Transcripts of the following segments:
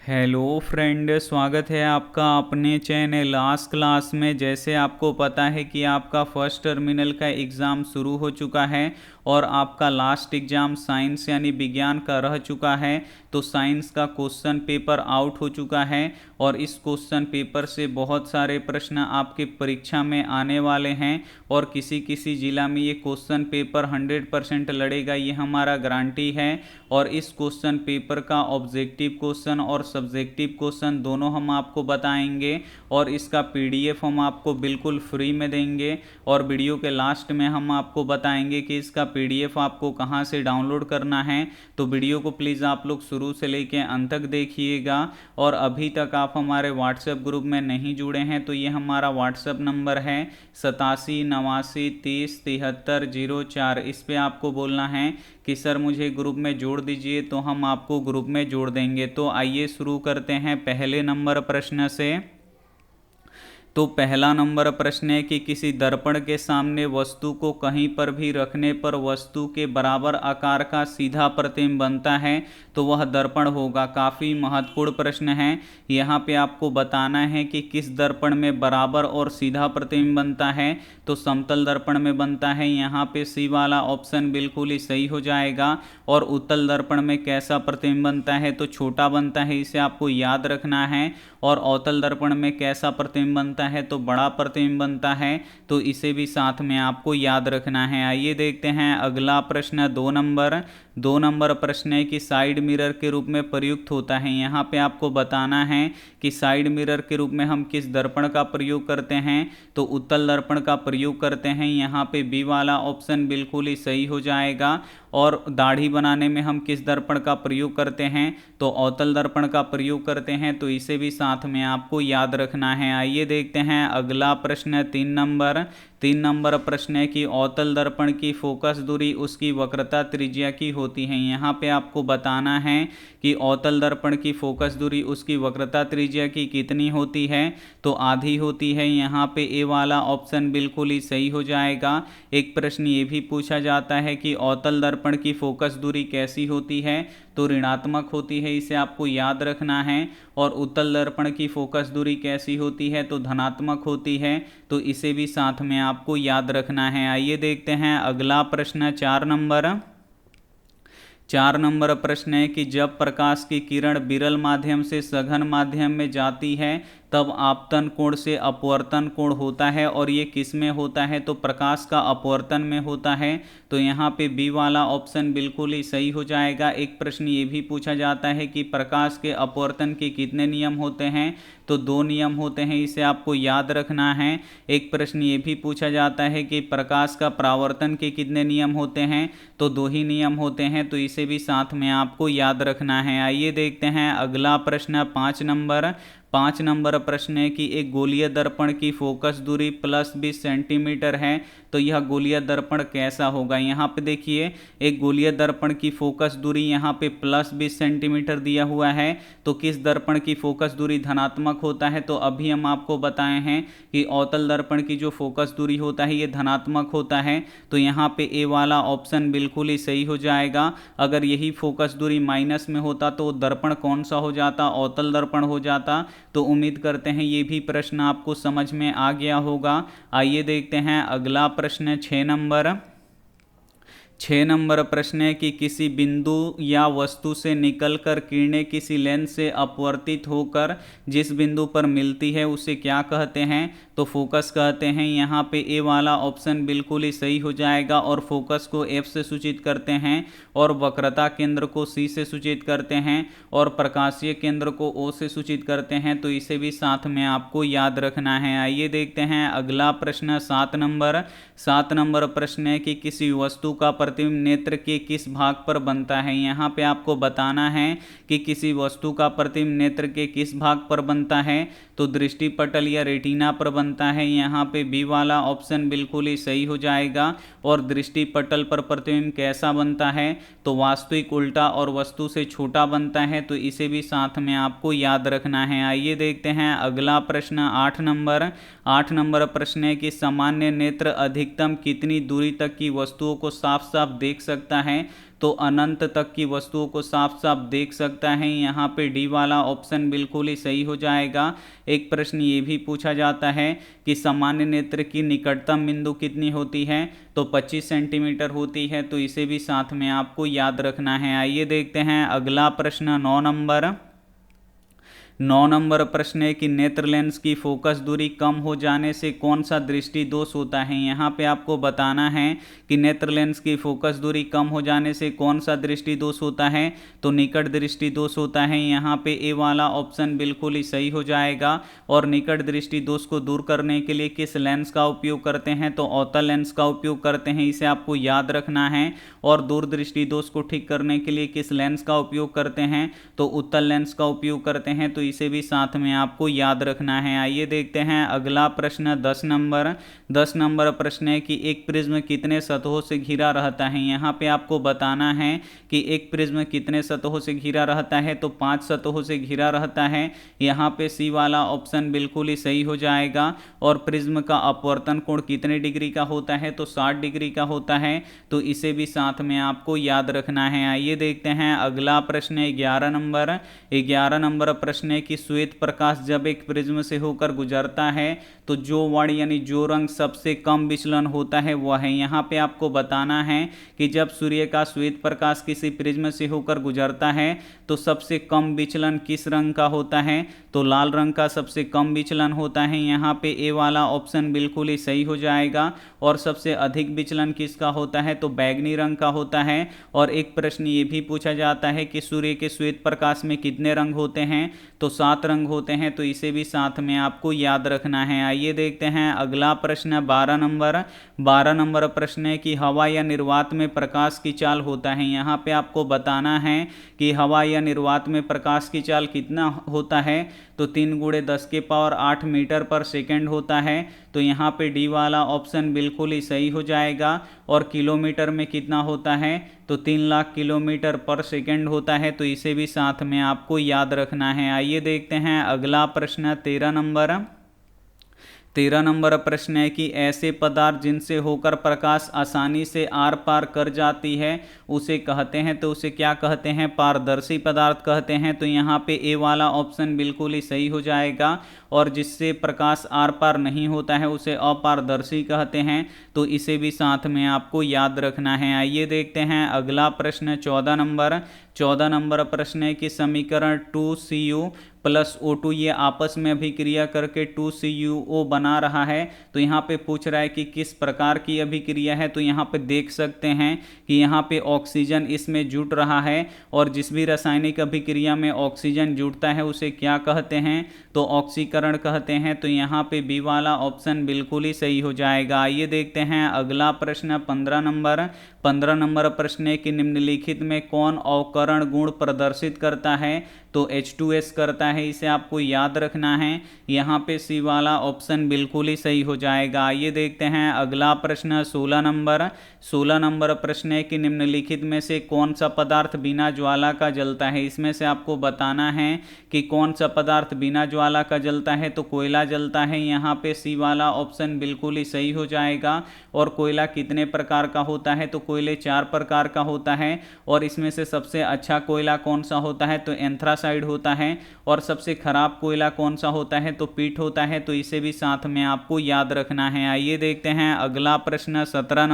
Hello friend, स्वागत है आपका अपने चैनल लास्ट क्लास में। जैसे आपको पता है कि आपका फर्स्ट टर्मिनल का एग्ज़ाम शुरू हो चुका है और आपका लास्ट एग्ज़ाम साइंस यानी विज्ञान का रह चुका है। तो साइंस का क्वेश्चन पेपर आउट हो चुका है और इस क्वेश्चन पेपर से बहुत सारे प्रश्न आपके परीक्षा में आने वाले हैं और किसी किसी ज़िला में ये क्वेश्चन पेपर 100% लड़ेगा, ये हमारा गारंटी है। और इस क्वेश्चन पेपर का ऑब्जेक्टिव क्वेश्चन और सब्जेक्टिव क्वेश्चन दोनों हम आपको बताएंगे और इसका पीडीएफ हम आपको बिल्कुल फ्री में देंगे। और वीडियो के लास्ट में हम आपको बताएंगे कि इसका पीडीएफ आपको कहां से डाउनलोड करना है। तो वीडियो को प्लीज़ आप लोग शुरू से लेकर अंत तक देखिएगा। और अभी तक आप हमारे व्हाट्सएप ग्रुप में नहीं जुड़े हैं तो ये हमारा व्हाट्सएप नंबर है 8789307304। इस पर आपको बोलना है कि सर मुझे ग्रुप में जोड़ दीजिए, तो हम आपको ग्रुप में जोड़ देंगे। तो आइए शुरू करते हैं पहले नंबर प्रश्न से। तो पहला नंबर प्रश्न है कि किसी दर्पण के सामने वस्तु को कहीं पर भी रखने पर वस्तु के बराबर आकार का सीधा प्रतिबिंब बनता है तो वह दर्पण होगा। काफ़ी महत्वपूर्ण प्रश्न है। यहाँ पे आपको बताना है कि किस दर्पण में बराबर और सीधा प्रतिबिंब बनता है। तो समतल दर्पण में बनता है। यहाँ पे सी वाला ऑप्शन बिल्कुल ही सही हो जाएगा। और उत्तल दर्पण में कैसा प्रतिबिंब बनता है तो छोटा बनता है, इसे आपको याद रखना है। और अवतल दर्पण में कैसा प्रतिबिंब बनता है तो बड़ा प्रतिबिंब बनता है, तो इसे भी साथ में आपको याद रखना है। आइए देखते हैं अगला प्रश्न। 2 नंबर प्रश्न है कि साइड मिरर के रूप में प्रयुक्त होता है। यहाँ पे आपको बताना है कि साइड मिरर के रूप में हम किस दर्पण का प्रयोग करते हैं तो उत्तल दर्पण का प्रयोग करते हैं। यहाँ पे बी वाला ऑप्शन बिल्कुल ही सही हो जाएगा। और दाढ़ी बनाने में हम किस दर्पण का प्रयोग करते हैं तो अवतल दर्पण का प्रयोग करते हैं, तो इसे भी साथ में आपको याद रखना है। आइए देखते हैं अगला प्रश्न। 3 नंबर प्रश्न है कि अवतल दर्पण की फोकस दूरी उसकी वक्रता त्रिज्या की होती है। यहाँ पे आपको बताना है कि अवतल दर्पण की फोकस दूरी उसकी वक्रता त्रिज्या की कितनी होती है तो आधी होती है। यहाँ पे ए वाला ऑप्शन बिल्कुल ही सही हो जाएगा। एक प्रश्न ये भी पूछा जाता है कि अवतल दर्पण की फोकस दूरी कैसी होती है तो ऋणात्मक होती है, इसे आपको याद रखना है। और उत्तल दर्पण की फोकस दूरी कैसी होती है तो धनात्मक होती है, तो इसे भी साथ में आपको याद रखना है। आइए देखते हैं अगला प्रश्न। 4 नंबर प्रश्न है कि जब प्रकाश की किरण विरल माध्यम से सघन माध्यम में जाती है तब आपतन कोण से अपवर्तन कोण होता है। और ये किस में होता है तो प्रकाश का अपवर्तन में होता है। तो यहाँ पे बी वाला ऑप्शन बिल्कुल ही सही हो जाएगा। एक प्रश्न ये भी पूछा जाता है कि प्रकाश के अपवर्तन के कितने नियम होते हैं तो 2 नियम होते हैं, इसे आपको याद रखना है। एक प्रश्न ये भी पूछा जाता है कि प्रकाश का परावर्तन के कितने नियम होते हैं तो 2 ही नियम होते हैं, तो इसे भी साथ में आपको याद रखना है। आइए देखते हैं अगला प्रश्न। 5 नंबर प्रश्न है कि एक गोलीय दर्पण की फोकस दूरी +20 सेंटीमीटर है तो यह गोलीय दर्पण कैसा होगा। यहाँ पे देखिए एक गोलीय दर्पण की फोकस दूरी यहाँ पे +20 सेंटीमीटर दिया हुआ है, तो किस दर्पण की फोकस दूरी धनात्मक होता है तो अभी हम आपको बताए हैं कि अवतल दर्पण की जो फोकस दूरी होता है ये धनात्मक होता है। तो यहाँ पे ए वाला ऑप्शन बिल्कुल ही सही हो जाएगा। अगर यही फोकस दूरी माइनस में होता तो दर्पण कौन सा हो जाता, अवतल दर्पण हो जाता। तो उम्मीद करते हैं ये भी प्रश्न आपको समझ में आ गया होगा। आइए देखते हैं अगला प्रश्न। 6 नंबर प्रश्न है कि किसी बिंदु या वस्तु से निकलकर किरणें किसी लेंस से अपवर्तित होकर जिस बिंदु पर मिलती है उसे क्या कहते हैं तो फोकस कहते हैं। यहाँ पे ए वाला ऑप्शन बिल्कुल ही सही हो जाएगा। और फोकस को एफ से सूचित करते हैं और वक्रता केंद्र को सी से सूचित करते हैं और प्रकाशीय केंद्र को ओ से सूचित करते हैं, तो इसे भी साथ में आपको याद रखना है। आइए देखते हैं अगला प्रश्न। 7 नंबर प्रश्न है कि किसी वस्तु का प्रतिबिंब नेत्र के किस भाग पर बनता है। यहाँ पे आपको बताना है कि किसी वस्तु का प्रतिबिंब नेत्र के किस भाग पर बनता है तो दृष्टिपटल या रेटिना पर बनता है। यहाँ पे बी वाला ऑप्शन बिल्कुल ही सही हो जाएगा। और दृष्टिपटल पर प्रतिबिंब कैसा बनता है तो वास्तविक उल्टा और वस्तु से छोटा बनता है, तो इसे भी साथ में आपको याद रखना है। आइए देखते हैं अगला प्रश्न। 8 नंबर प्रश्न है कि सामान्य नेत्र अधिकतम कितनी दूरी तक की वस्तुओं को साफ साफ देख सकता है तो अनंत तक की वस्तुओं को साफ साफ देख सकता है। यहाँ पे डी वाला ऑप्शन बिल्कुल ही सही हो जाएगा। एक प्रश्न ये भी पूछा जाता है कि सामान्य नेत्र की निकटतम बिंदु कितनी होती है, तो 25 सेंटीमीटर होती है, तो इसे भी साथ में आपको याद रखना है। आइए देखते हैं अगला प्रश्न 9 नंबर प्रश्न है कि नेत्र लेंस की फोकस दूरी कम हो जाने से कौन सा दृष्टि दोष होता है। यहाँ पे आपको बताना है कि नेत्र लेंस की फोकस दूरी कम हो जाने से कौन सा दृष्टि दोष होता है, तो निकट दृष्टि दोष होता है। यहाँ पे ए वाला ऑप्शन बिल्कुल ही सही हो जाएगा। और निकट दृष्टि दोष को दूर करने के लिए किस लेंस का उपयोग करते हैं, तो अवतल लेंस का उपयोग करते हैं, इसे आपको याद रखना है। और दूरदृष्टि दोष को ठीक करने के लिए किस लेंस का उपयोग करते हैं, तो उत्तल लेंस का उपयोग करते हैं, तो इसे भी साथ में आपको याद रखना है। आइए देखते हैं अगला प्रश्न 10 नंबर प्रश्न है कि एक प्रिज्म कितने सतहों से घिरा रहता है। यहाँ पे आपको बताना है कि एक प्रिज्म कितने सतहों से घिरा रहता है, तो 5 सतहों से घिरा रहता है। यहाँ पे सी वाला ऑप्शन बिल्कुल ही सही हो जाएगा। और प्रिज्म का अपवर्तन कोण कितने डिग्री का होता है, तो 60 डिग्री का होता है, तो इसे भी साथ में आपको याद रखना है। आइए देखते हैं अगला प्रश्न 11 नंबर प्रश्न है कि श्वेत प्रकाश जब एक प्रिज्म से होकर गुजरता है तो जो वर्ण यानी जो रंग सबसे कम विचलन होता है वह है। यहाँ पे आपको बताना है कि जब सूर्य का श्वेत प्रकाश किसी प्रिज्म से होकर गुजरता है तो सबसे कम विचलन किस रंग का होता है, तो लाल रंग का सबसे कम विचलन होता है। यहाँ पे ए वाला ऑप्शन बिल्कुल ही सही हो जाएगा। और सबसे अधिक विचलन किसका होता है, तो बैगनी रंग का होता है। और एक प्रश्न ये भी पूछा जाता है कि सूर्य के श्वेत प्रकाश में कितने रंग होते हैं, तो 7 रंग होते हैं, तो इसे भी साथ में आपको याद रखना है। आइए देखते हैं अगला प्रश्न 12 नंबर प्रश्न है कि हवा या निर्वात में प्रकाश की चाल होता है। यहाँ पे आपको बताना है कि हवा या निर्वात में प्रकाश की चाल कितना होता है, तो 3 × 10⁸ मीटर पर सेकेंड होता है। तो यहाँ पे डी वाला ऑप्शन बिल्कुल ही सही हो जाएगा। और किलोमीटर में कितना होता है, तो 3 लाख किलोमीटर पर सेकेंड होता है, तो इसे भी साथ में आपको याद रखना है। आइए देखते हैं अगला प्रश्न 13 नंबर प्रश्न है कि ऐसे पदार्थ जिनसे होकर प्रकाश आसानी से आर पार कर जाती है उसे कहते हैं, तो उसे क्या कहते हैं, पारदर्शी पदार्थ कहते हैं। तो यहाँ पे ए वाला ऑप्शन बिल्कुल ही सही हो जाएगा। और जिससे प्रकाश आर पार नहीं होता है उसे अपारदर्शी कहते हैं, तो इसे भी साथ में आपको याद रखना है। आइए देखते हैं अगला प्रश्न 14 नंबर प्रश्न है कि समीकरण 2Cu + O2 ये आपस में अभिक्रिया करके 2CuO बना रहा है। तो यहाँ पे पूछ रहा है कि किस प्रकार की अभिक्रिया है, तो यहाँ पे देख सकते हैं कि यहाँ पे ऑक्सीजन इसमें जुट रहा है। और जिस भी रासायनिक अभिक्रिया में ऑक्सीजन जुटता है उसे क्या कहते हैं, तो ऑक्सीकरण कहते हैं। तो यहाँ पे बी वाला ऑप्शन बिल्कुल ही सही हो जाएगा। आइए देखते हैं अगला प्रश्न 15 नंबर प्रश्न है कि निम्नलिखित में कौन अवकरण गुण प्रदर्शित करता है, तो H2S करता है, इसे आपको याद रखना है। यहाँ पे सी वाला ऑप्शन बिल्कुल ही सही हो जाएगा। आइए देखते हैं अगला प्रश्न 16 नंबर प्रश्न है कि निम्नलिखित में से कौन सा पदार्थ बिना ज्वाला का जलता है। इसमें से आपको बताना है कि कौन सा पदार्थ बिना ज्वाला का जलता है, तो कोयला जलता है। यहाँ पे सी वाला ऑप्शन बिल्कुल ही सही हो जाएगा। और कोयला कितने प्रकार का होता है, तो कोयले 4 प्रकार का होता है। और इसमें से सबसे अच्छा कोयला कौन सा होता है, तो एंथ्रासाइड होता है। और सबसे खराब कोयला कौन सा होता है, तो पीट होता है, तो इसे भी साथ में आपको याद रखना है। आइए देखते हैं अगला प्रश्न 17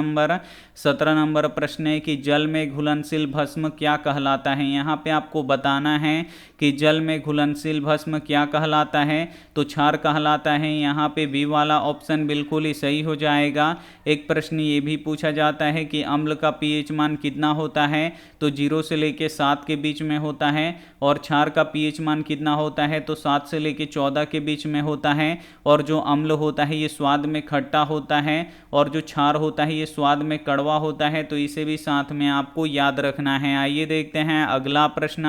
नंबर प्रश्न है कि जल में घुलनशील भस्म क्या कहलाता है। यहाँ पे आपको बताना है कि जल में घुलनशील भस्म क्या कहलाता है, तो क्षार कहलाता है। यहाँ पे बी वाला ऑप्शन बिल्कुल ही सही हो जाएगा। एक प्रश्न ये भी पूछा जाता है कि अम्ल का pH मान कितना होता है, तो 0 से लेके 7 के बीच में होता है। और क्षार का pH मान कितना होता है, तो 7 से लेके 14 के बीच में होता है। और जो अम्ल होता है ये स्वाद में खट्टा होता है, और जो क्षार होता है ये स्वाद में कड़वा होता है, तो इसे भी साथ में आपको याद रखना है। आइए देखते हैं अगला प्रश्न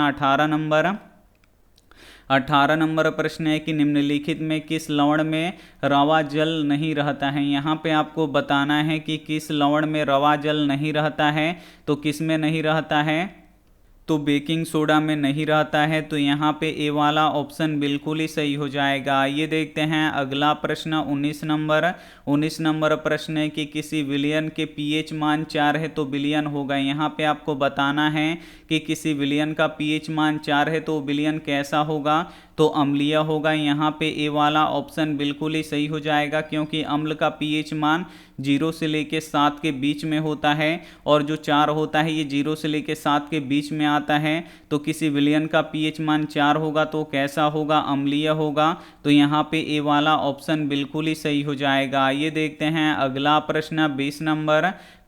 18 नंबर प्रश्न है कि निम्नलिखित में किस लवण में रवा जल नहीं रहता है। यहाँ पे आपको बताना है कि किस लवण में रवा जल नहीं रहता है, तो किस में नहीं रहता है, तो बेकिंग सोडा में नहीं रहता है, तो यहाँ पे ए वाला ऑप्शन बिल्कुल ही सही हो जाएगा। ये देखते हैं अगला प्रश्न 19 नंबर प्रश्न है कि किसी विलयन के पीएच मान 4 है तो विलयन होगा। यहाँ पे आपको बताना है कि किसी विलयन का पीएच मान 4 है तो विलयन कैसा होगा, तो अम्लीय होगा। यहाँ पे ए वाला ऑप्शन बिल्कुल ही सही हो जाएगा, क्योंकि अम्ल का पीएच मान 0 से लेके 7 के बीच में होता है, और जो 4 होता है ये 0 से लेके 7 के बीच में आता है। तो किसी विलयन का पीएच मान 4 होगा तो कैसा होगा, अम्लीय होगा। तो यहाँ पे ए वाला ऑप्शन बिल्कुल ही सही हो जाएगा। ये देखते हैं अगला प्रश्न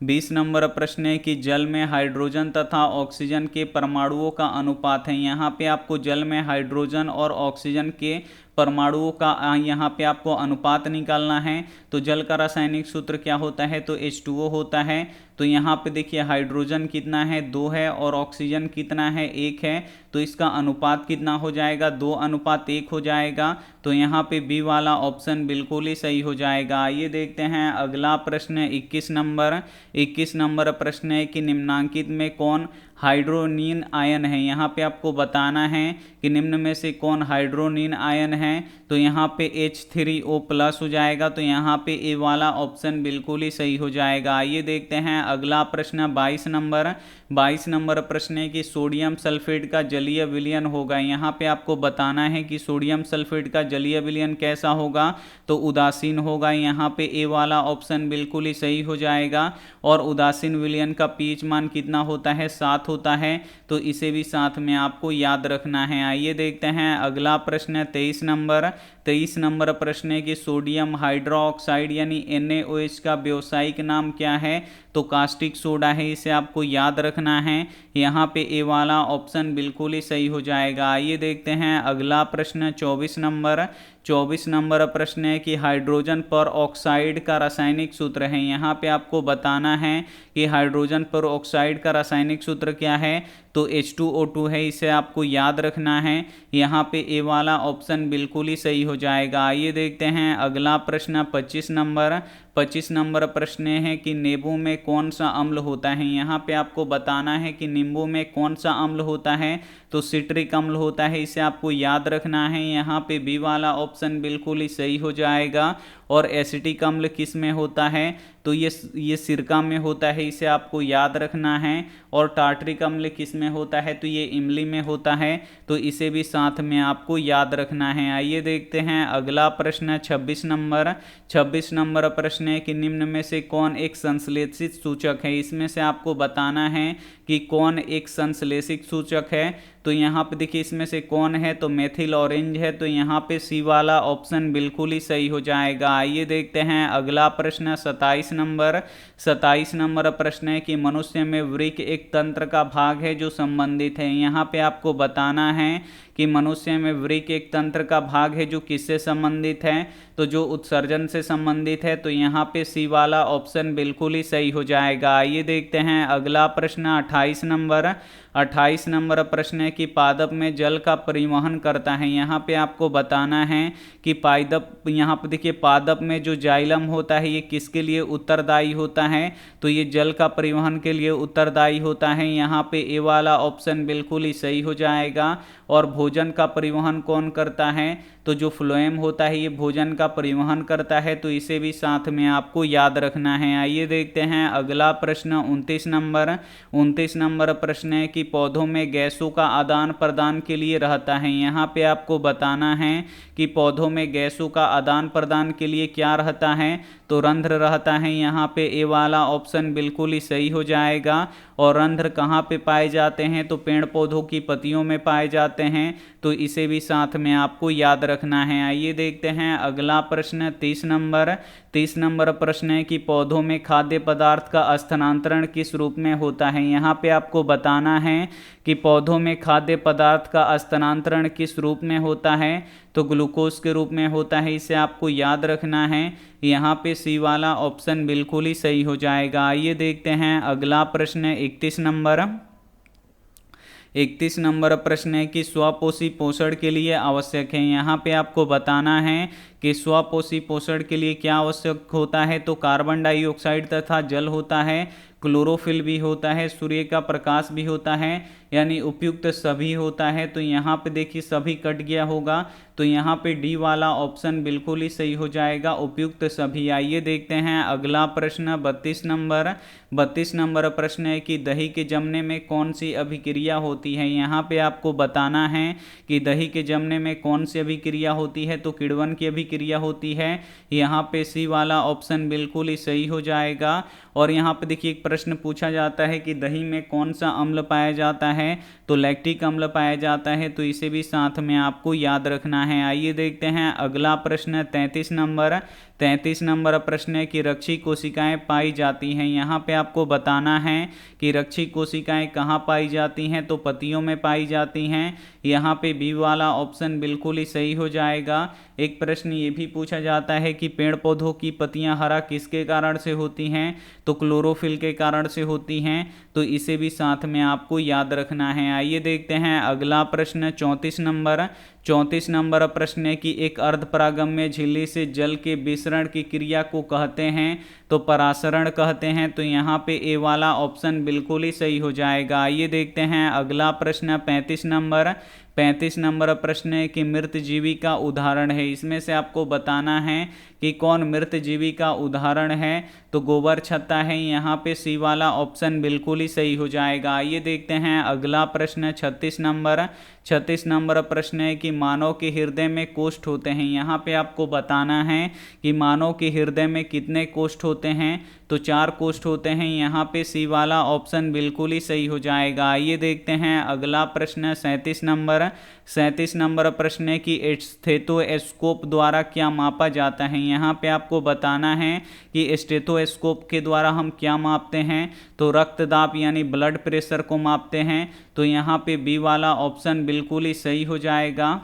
20 नंबर प्रश्न है कि जल में हाइड्रोजन तथा ऑक्सीजन के परमाणुओं का अनुपात है। यहाँ पे आपको जल में हाइड्रोजन और ऑक्सीजन के परमाणुओं का यहाँ पे आपको अनुपात निकालना है। तो जल का रासायनिक सूत्र क्या होता है, तो H2O होता है। तो यहाँ पे देखिए हाइड्रोजन कितना है, 2 है, और ऑक्सीजन कितना है, 1 है। तो इसका अनुपात कितना हो जाएगा, 2:1 हो जाएगा। तो यहाँ पे बी वाला ऑप्शन बिल्कुल ही सही हो जाएगा। आइए देखते हैं अगला प्रश्न 21 नंबर प्रश्न है कि निम्नांकित में कौन हाइड्रोनीन आयन है। यहाँ पे आपको बताना है कि निम्न में से कौन हाइड्रोनीन आयन है। तो यहाँ पे H3O+ हो जाएगा। तो यहाँ पे ए वाला ऑप्शन बिल्कुल ही सही हो जाएगा। आइए देखते हैं अगला प्रश्न 22 नंबर प्रश्न है कि सोडियम सल्फेट का जलीय विलयन होगा। यहाँ पे आपको बताना है कि सोडियम सल्फेट का जलीय विलयन कैसा होगा, तो उदासीन होगा। यहाँ पे ए वाला ऑप्शन बिल्कुल ही सही हो जाएगा। और उदासीन विलयन का पीएच मान कितना होता है, 7 होता है। तो इसे भी साथ में आपको याद रखना है। आइए देखते हैं अगला प्रश्न 23 नंबर प्रश्न है कि सोडियम हाइड्रोक्साइड यानी NaOH का व्यावसायिक नाम क्या है, तो कास्टिक सोडा है। इसे आपको याद रखना है। यहाँ पे ए वाला ऑप्शन बिल्कुल ही सही हो जाएगा। आइए देखते हैं अगला प्रश्न 24 नंबर प्रश्न है कि हाइड्रोजन पर ऑक्साइड का रासायनिक सूत्र है। यहाँ पे आपको बताना है कि हाइड्रोजन पर ऑक्साइड का रासायनिक सूत्र क्या है, तो H2O2 है। इसे आपको याद रखना है। यहाँ पे ए वाला ऑप्शन बिल्कुल ही सही हो जाएगा। आइए देखते हैं अगला प्रश्न 25 नंबर प्रश्न है कि नींबू में कौन सा अम्ल होता है। यहाँ पे आपको बताना है कि नींबू में कौन सा अम्ल होता है, तो सिट्रिक अम्ल होता है। इसे आपको याद रखना है। यहाँ पे बी वाला ऑप्शन बिल्कुल ही सही हो जाएगा। और एसिटिक अम्ल किस में होता है, तो ये सिरका में होता है। इसे आपको याद रखना है। और टार्टरिक अम्ल किस में होता है, तो ये इमली में होता है। तो इसे भी साथ में आपको याद रखना है। आइए देखते हैं अगला प्रश्न 26 नंबर प्रश्न है कि निम्न में से कौन एक संश्लेषित सूचक है। इसमें से आपको बताना है कि कौन एक संश्लेषित सूचक है। तो यहाँ पे देखिए इसमें से कौन है, तो मेथिल ऑरेंज है। तो यहाँ पे सी वाला ऑप्शन बिल्कुल ही सही हो जाएगा। आइए देखते हैं अगला प्रश्न 27 नंबर प्रश्न है कि मनुष्य में वृक्क एक तंत्र का भाग है जो संबंधित है। यहाँ पे आपको बताना है कि मनुष्य में वृक्क एक तंत्र का भाग है जो किससे संबंधित है, तो जो उत्सर्जन से संबंधित है। तो यहाँ पे सी वाला ऑप्शन बिल्कुल ही सही हो जाएगा। आइए देखते हैं अगला प्रश्न 28 नंबर प्रश्न है कि पादप में जल का परिवहन करता है। यहाँ पे आपको बताना है कि यहाँ पे देखिए पादप में जो जाइलम होता है ये किसके लिए उत्तरदायी होता है, तो ये जल का परिवहन के लिए उत्तरदायी होता है। यहाँ पे ए वाला ऑप्शन बिल्कुल ही सही हो जाएगा। और भोजन का परिवहन कौन करता है, तो जो फ्लोएम होता है ये भोजन का परिवहन करता है। तो इसे भी साथ में आपको याद रखना है। आइए देखते हैं अगला प्रश्न 29 नंबर प्रश्न है कि पौधों में गैसों का आदान प्रदान के लिए रहता है। यहाँ पे आपको बताना है कि पौधों में गैसों का आदान प्रदान के लिए क्या रहता है, तो रंध्र रहता है। यहाँ पे ए वाला ऑप्शन बिल्कुल ही सही हो जाएगा। और रंध्र कहाँ पे पाए जाते हैं, तो पेड़ पौधों की पत्तियों में पाए जाते हैं। तो इसे भी साथ में आपको याद रखना है। आइए देखते हैं अगला प्रश्न 30 नंबर प्रश्न है कि पौधों में खाद्य पदार्थ का स्थानांतरण किस रूप में होता है। यहाँ पे आपको बताना है कि पौधों में खाद्य पदार्थ का स्थानांतरण किस रूप में होता है, तो ग्लूकोज के रूप में होता है। इसे आपको याद रखना है। यहाँ पे सी वाला ऑप्शन बिल्कुल ही सही हो जाएगा। आइए देखते हैं अगला प्रश्न 31 नंबर प्रश्न है कि स्वपोषी पोषण के लिए आवश्यक है। यहाँ पे आपको बताना है कि स्वपोषी पोषण के लिए क्या आवश्यक होता है, तो कार्बन डाइऑक्साइड तथा जल होता है, क्लोरोफिल भी होता है, सूर्य का प्रकाश भी होता है। यानी उपयुक्त सभी होता है, तो यहाँ पे देखिए सभी कट गया होगा, तो यहाँ पे डी वाला ऑप्शन बिल्कुल ही सही हो जाएगा, उपयुक्त सभी। आइए देखते हैं अगला प्रश्न 32 नंबर। 32 नंबर प्रश्न है कि दही के जमने में कौन सी अभिक्रिया होती है। यहाँ पे आपको बताना है कि दही के जमने में कौन सी अभिक्रिया होती है, तो किण्वन की अभिक्रिया होती है। यहाँ पे सी वाला ऑप्शन बिल्कुल ही सही हो जाएगा। और यहाँ पे देखिए एक प्रश्न पूछा जाता है कि दही में कौन सा अम्ल पाया जाता है, तो लैक्टिक अम्ल पाया जाता है, तो इसे भी साथ में आपको याद रखना है। आइए देखते हैं अगला प्रश्न 33 नंबर। 33 नंबर प्रश्न है कि रक्षी कोशिकाएं पाई जाती हैं। यहाँ पे आपको बताना है कि रक्षी कोशिकाएं कहाँ पाई जाती हैं, तो पत्तियों में पाई जाती हैं। यहाँ पे बी वाला ऑप्शन बिल्कुल ही सही हो जाएगा। एक प्रश्न ये भी पूछा जाता है कि पेड़ पौधों की पत्तियां हरा किसके कारण से होती हैं, तो क्लोरोफिल के कारण से होती हैं, तो इसे भी साथ में आपको याद रखना है। आइए देखते हैं अगला प्रश्न 34 नंबर। 34 नंबर प्रश्न है कि एक अर्धपरागम्य झिल्ली से जल के विसरण की क्रिया को कहते हैं, तो परासरण कहते हैं, तो यहाँ पे ए वाला ऑप्शन बिल्कुल ही सही हो जाएगा। आइए देखते हैं अगला प्रश्न 35 नंबर। 35 नंबर प्रश्न है कि मृत जीवी का उदाहरण है। इसमें से आपको बताना है कि कौन मृत जीवी का उदाहरण है, तो गोबर छत्ता है। यहाँ पे सी वाला ऑप्शन बिल्कुल ही सही हो जाएगा। आइए देखते हैं अगला प्रश्न 36 नंबर। 36 नंबर प्रश्न है कि मानव के हृदय में कोष्ठ होते हैं। यहाँ पे आपको बताना है कि मानव के हृदय में कितने कोष्ठ होते हैं, तो 4 कोष्ठ होते हैं। यहाँ पे सी वाला ऑप्शन बिल्कुल ही सही हो जाएगा। आइए देखते हैं अगला प्रश्न 37 नंबर। 37 नंबर प्रश्न है कि स्टेथोस्कोप द्वारा क्या मापा जाता है। यहाँ पे आपको बताना है कि स्टेथोस्कोप के द्वारा हम क्या मापते हैं, तो रक्तदाब यानी ब्लड प्रेशर को मापते हैं, तो यहाँ पे बी वाला ऑप्शन बिल्कुल ही सही हो जाएगा।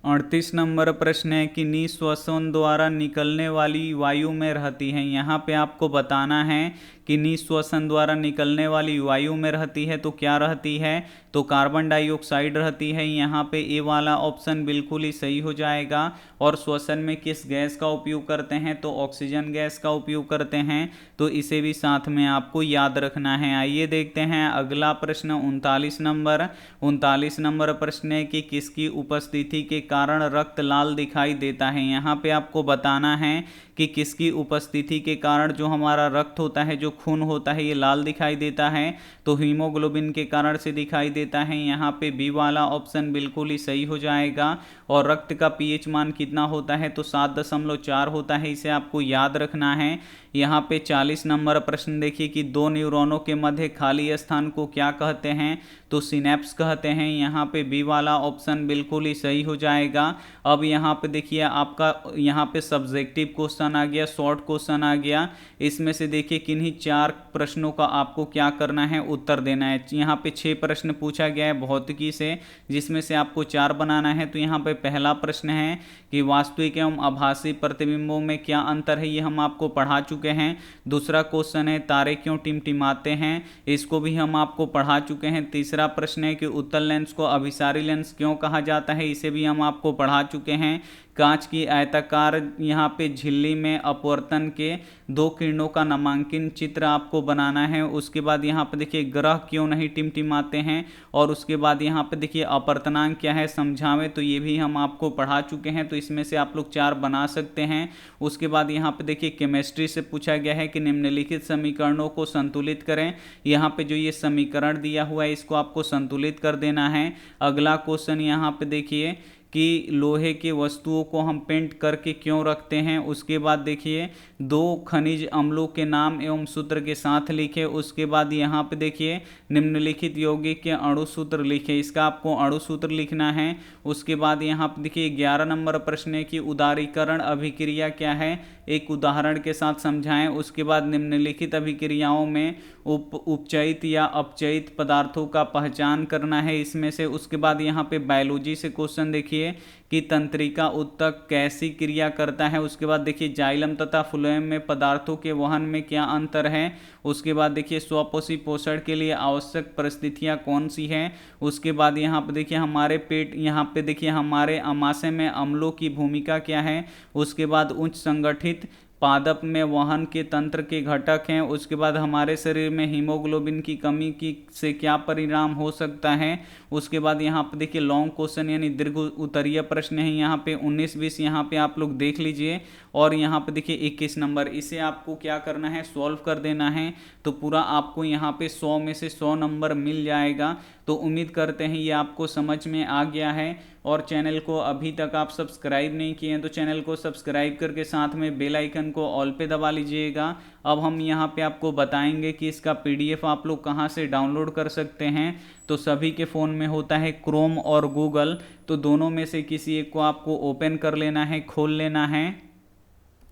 38 नंबर प्रश्न है कि निःश्वसन द्वारा निकलने वाली वायु में रहती है। यहाँ पे आपको बताना है कि निःश्वसन द्वारा निकलने वाली वायु में रहती है, तो क्या रहती है, तो कार्बन डाइऑक्साइड रहती है। यहाँ पे ए वाला ऑप्शन बिल्कुल ही सही हो जाएगा। और श्वसन में किस गैस का उपयोग करते हैं, तो ऑक्सीजन गैस का उपयोग करते हैं, तो इसे भी साथ में आपको याद रखना है। आइए देखते हैं अगला प्रश्न 39 नंबर। 39 नंबर प्रश्न है कि किसकी उपस्थिति के कारण रक्त लाल दिखाई देता है। यहाँ पे आपको बताना है कि किसकी उपस्थिति के कारण जो हमारा रक्त होता है, जो खून होता है, ये लाल दिखाई देता है, तो हीमोग्लोबिन के कारण से दिखाई देता है। यहाँ पे बी वाला ऑप्शन बिल्कुल ही सही हो जाएगा। और रक्त का पीएच मान कितना होता है, तो 7.4 होता है, इसे आपको याद रखना है। यहाँ पे 40 नंबर प्रश्न देखिए कि दो न्यूरॉनों के मध्य खाली स्थान को क्या कहते हैं, तो सिनेप्स कहते हैं। यहाँ पे बी वाला ऑप्शन बिल्कुल ही सही हो जाएगा। अब यहाँ पे देखिए आपका यहाँ पे सब्जेक्टिव क्वेश्चन आ गया, शॉर्ट क्वेश्चन आ गया। इसमें से देखिए किन्हीं 4 प्रश्नों का आपको क्या करना है, उत्तर देना है। यहाँ पे 6 प्रश्न पूछा गया है भौतिकी से, जिसमें से आपको 4 बनाना है। तो यहाँ पे पहला प्रश्न है कि वास्तविक एवं आभासी प्रतिबिंबों में क्या अंतर है, ये हम आपको पढ़ा चुके हैं। दूसरा क्वेश्चन है तारे क्यों टिमटिमाते हैं, इसको भी हम आपको पढ़ा चुके हैं। तीसरा प्रश्न है कि उत्तल लेंस को अभिसारी लेंस क्यों कहा जाता है, इसे भी हम आपको पढ़ा चुके हैं। कांच की आयताकार यहाँ पे झिल्ली में अपवर्तन के 2 किरणों का नामांकन चित्र आपको बनाना है। उसके बाद यहाँ पे देखिए ग्रह क्यों नहीं टिमटिमाते हैं, और उसके बाद यहाँ पे देखिए अपवर्तनांक क्या है समझावें, तो ये भी हम आपको पढ़ा चुके हैं। तो इसमें से आप लोग 4 बना सकते हैं। उसके बाद यहाँ पे देखिए केमिस्ट्री से पूछा गया है कि निम्नलिखित समीकरणों को संतुलित करें। यहाँ पे जो ये समीकरण दिया हुआ है इसको आपको संतुलित कर देना है। अगला क्वेश्चन यहाँ पे देखिए कि लोहे के वस्तुओं को हम पेंट करके क्यों रखते हैं। उसके बाद देखिए 2 खनिज अम्लों के नाम एवं सूत्र के साथ लिखे। उसके बाद यहाँ पे देखिए निम्नलिखित यौगिक के अणु सूत्र लिखे, इसका आपको अणु सूत्र लिखना है। उसके बाद यहाँ पे देखिए 11 नंबर प्रश्न है कि उदारीकरण अभिक्रिया क्या है, एक उदाहरण के साथ समझाएं। उसके बाद निम्नलिखित अभिक्रियाओं में उपचयित या अपचयित पदार्थों का पहचान करना है इसमें से। उसके बाद यहाँ पे बायोलॉजी से क्वेश्चन देखिए कि तंत्रिका उत्तक कैसी क्रिया करता है। उसके बाद देखिए जाइलम तथा फ्लोएम में पदार्थों के वहन में क्या अंतर है। उसके बाद देखिए स्वपोषी पोषण के लिए आवश्यक परिस्थितियां कौन सी हैं। उसके बाद यहाँ पे देखिए हमारे पेट, यहाँ पे देखिए हमारे आमाशय में अम्लों की भूमिका क्या है। उसके बाद उच्च संगठित पादप में वहन के तंत्र के घटक हैं। उसके बाद हमारे शरीर में हीमोग्लोबिन की कमी की से क्या परिणाम हो सकता है। उसके बाद यहाँ पे देखिए लॉन्ग क्वेश्चन यानी दीर्घ उत्तरीय प्रश्न है यहाँ पे 19-20 यहाँ पे आप लोग देख लीजिए। और यहाँ पे देखिए 21 नंबर, इसे आपको क्या करना है, सॉल्व कर देना है। तो पूरा आपको यहाँ पे 100 में से 100 नंबर मिल जाएगा। तो उम्मीद करते हैं ये आपको समझ में आ गया है। और चैनल को अभी तक आप सब्सक्राइब नहीं किए हैं तो चैनल को सब्सक्राइब करके साथ में बेल आइकन को ऑल पे दबा लीजिएगा। अब हम यहाँ पे आपको बताएंगे कि इसका पीडीएफ आप लोग कहाँ से डाउनलोड कर सकते हैं। तो सभी के फ़ोन में होता है क्रोम और गूगल, तो दोनों में से किसी एक को आपको ओपन कर लेना है, खोल लेना है।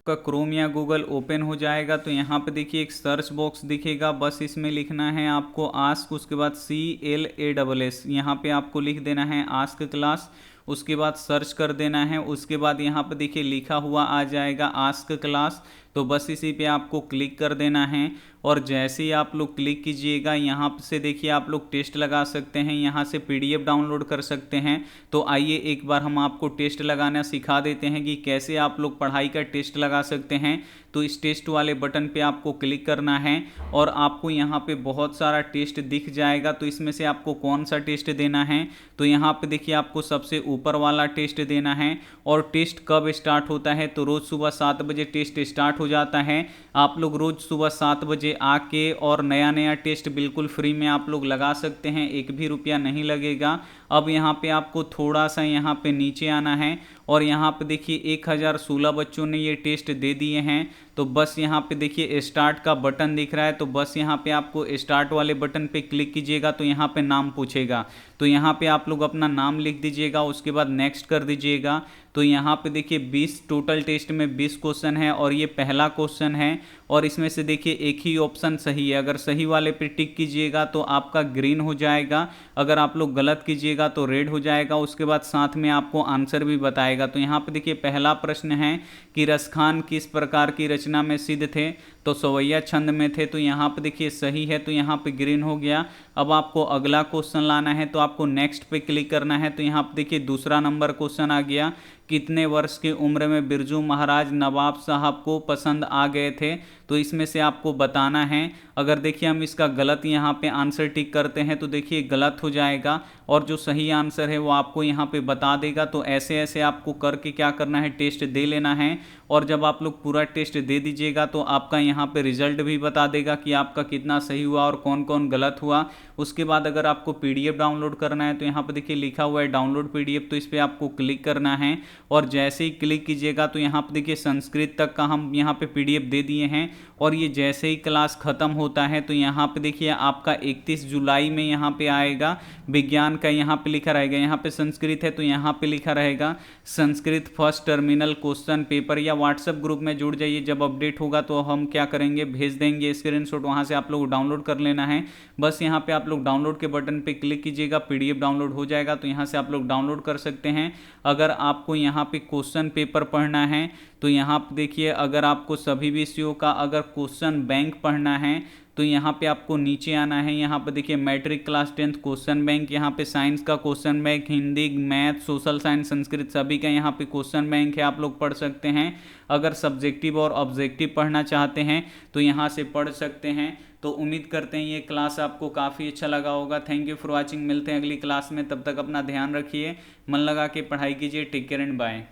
का क्रोम या गूगल ओपन हो जाएगा तो यहाँ पे देखिए एक सर्च बॉक्स दिखेगा, बस इसमें लिखना है आपको आस्क, उसके बाद CLASS यहाँ पे आपको लिख देना है आस्क क्लास। उसके बाद सर्च कर देना है। उसके बाद यहाँ पे देखिए लिखा हुआ आ जाएगा आस्क क्लास, तो बस इसी पे आपको क्लिक कर देना है। और जैसे ही आप लोग क्लिक कीजिएगा यहाँ से देखिए आप लोग टेस्ट लगा सकते हैं, यहाँ से पीडीएफ डाउनलोड कर सकते हैं। तो आइए एक बार हम आपको टेस्ट लगाना सिखा देते हैं कि कैसे आप लोग पढ़ाई का टेस्ट लगा सकते हैं। तो इस टेस्ट वाले बटन पे आपको क्लिक करना है और आपको यहाँ पे बहुत सारा टेस्ट दिख जाएगा। तो इसमें से आपको कौन सा टेस्ट देना है, तो यहाँ पे देखिए आपको सबसे ऊपर वाला टेस्ट देना है। और टेस्ट कब स्टार्ट होता है, तो रोज़ सुबह 7 बजे टेस्ट स्टार्ट हो जाता है। आप लोग रोज़ सुबह 7 बजे आके और नया नया टेस्ट बिल्कुल फ्री में आप लोग लगा सकते हैं, एक भी रुपया नहीं लगेगा। अब यहाँ पे आपको थोड़ा सा यहाँ पे नीचे आना है और यहाँ पे देखिए 1016 बच्चों ने ये टेस्ट दे दिए हैं। तो बस यहाँ पे देखिए स्टार्ट का बटन दिख रहा है, तो बस यहाँ पे आपको स्टार्ट वाले बटन पे क्लिक कीजिएगा तो यहाँ पे नाम पूछेगा। तो यहाँ पे आप लोग अपना नाम लिख दीजिएगा, उसके बाद नेक्स्ट कर दीजिएगा। तो यहाँ पे देखिए 20 टोटल टेस्ट में 20 क्वेश्चन है और ये पहला क्वेश्चन है। और इसमें से देखिए एक ही ऑप्शन सही है, अगर सही वाले पे टिक कीजिएगा तो आपका ग्रीन हो जाएगा, अगर आप लोग गलत कीजिएगा तो रेड हो जाएगा। उसके बाद साथ में आपको आंसर भी बताएगा। तो यहाँ पे देखिए पहला प्रश्न है कि रसखान किस प्रकार की रचना में सिद्ध थे, तो सवैया छंद में थे। तो यहाँ पे देखिए सही है, तो यहाँ पे ग्रीन हो गया। अब आपको अगला क्वेश्चन लाना है, तो आपको नेक्स्ट पे क्लिक करना है। तो यहाँ पे देखिए दूसरा नंबर क्वेश्चन आ गया, कितने वर्ष की उम्र में बिरजू महाराज नवाब साहब को पसंद आ गए थे। तो इसमें से आपको बताना है। अगर देखिए हम इसका गलत यहाँ पे आंसर टिक करते हैं तो देखिए गलत हो जाएगा और जो सही आंसर है वो आपको यहाँ पे बता देगा। तो ऐसे ऐसे आपको करके क्या करना है, टेस्ट दे लेना है। और जब आप लोग पूरा टेस्ट दे दीजिएगा तो आपका यहाँ पे रिजल्ट भी बता देगा कि आपका कितना सही हुआ और कौन कौन गलत हुआ। उसके बाद अगर आपको पीडीएफ डाउनलोड करना है तो यहाँ पे देखिए लिखा हुआ है डाउनलोड पीडीएफ, तो इस पर आपको क्लिक करना है। और जैसे ही क्लिक कीजिएगा तो यहाँ पे देखिए संस्कृत तक का हम यहाँ पे पीडीएफ दे दिए हैं। और ये जैसे ही क्लास ख़त्म होता है तो यहाँ पे देखिए आपका 31 जुलाई में यहाँ पे आएगा विज्ञान का, यहाँ पे लिखा रहेगा, यहाँ पे संस्कृत है तो यहाँ पे लिखा रहेगा Sanskrit first terminal question paper. या व्हाट्सएप ग्रुप में जुड़ जाइए, जब अपडेट होगा तो हम क्या करेंगे, भेज देंगे स्क्रीनशॉट, वहाँ से आप लोग डाउनलोड कर लेना है। बस यहाँ पे आप लोग डाउनलोड के बटन पे क्लिक कीजिएगा, पीडीएफ डाउनलोड हो जाएगा। तो यहाँ से आप लोग डाउनलोड कर सकते हैं। अगर आपको यहाँ पे क्वेश्चन पेपर पढ़ना है तो यहाँ पे देखिए, अगर आपको सभी विषयों का अगर क्वेश्चन बैंक पढ़ना है तो यहाँ पे आपको नीचे आना है। यहाँ पे देखिए matric class 10th question bank, यहाँ पे साइंस का question bank, Hindi, math, social science, Sanskrit सभी का यहाँ पे क्वेश्चन बैंक है, आप लोग पढ़ सकते हैं। अगर सब्जेक्टिव और ऑब्जेक्टिव पढ़ना चाहते हैं तो यहाँ से पढ़ सकते हैं। तो उम्मीद करते हैं ये क्लास आपको काफ़ी अच्छा लगा होगा। थैंक यू फॉर वॉचिंग, मिलते हैं अगली क्लास में, तब तक अपना ध्यान रखिए, मन लगा के पढ़ाई कीजिए। Take care and bye.